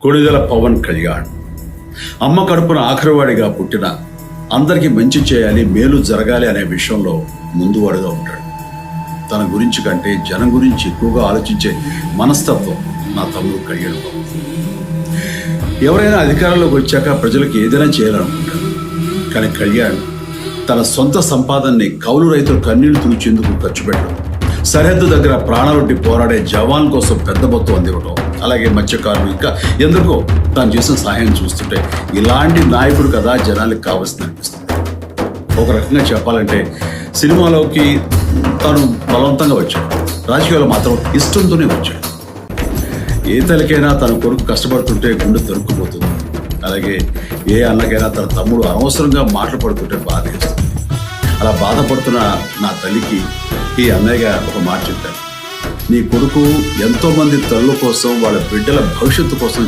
కొణిదెల పవన్ కళ్యాణ్ అమ్మ కడుపున ఆఖరివాడిగా పుట్టిన అందరికీ మంచి చేయాలి, మేలు జరగాలి అనే విషయంలో ముందువాడుగా ఉంటాడు. తన గురించి కంటే జనం గురించి ఎక్కువగా ఆలోచించే మనస్తత్వం నా తమ్ముడు కళ్యాణ్ బాబు. ఎవరైనా అధికారంలోకి వచ్చాక ప్రజలకు ఏదైనా చేయాలనుకుంటారు. కానీ కళ్యాణ్ తన సొంత సంపాదనని కౌలు రైతులు కన్నీళ్లు తుడిచేందుకు ఖర్చు పెట్టడం, సరిహద్దు దగ్గర ప్రాణాలొడ్డి పోరాడే జవాన్ కోసం పెద్ద మొత్తం అందివ్వడం, అలాగే మత్స్యకారులు ఇంకా ఎందుకో తాను చేసిన సహాయం చూస్తుంటే ఇలాంటి నాయకుడు కదా జనాలకు కావాల్సింది అనిపిస్తుంది. ఒక రకంగా చెప్పాలంటే సినిమాలోకి తాను బలవంతంగా వచ్చాడు, రాజకీయాలు మాత్రం ఇష్టంతోనే వచ్చాడు. ఏ తల్లికైనా తన కొడుకు కష్టపడుతుంటే గుండె తరుక్కుపోతుంది. అలాగే ఏ అన్నకైనా తన తమ్ముడు అనవసరంగా మాటలు పడుతుంటే బాధ వేస్తుంది. అలా బాధపడుతున్న నా తల్లికి ఈ అన్నయ్యగా ఒక మాట చెప్పాను. నీ కొడుకు ఎంతో మంది తల్లుల కోసం, వాళ్ళ బిడ్డల భవిష్యత్తు కోసం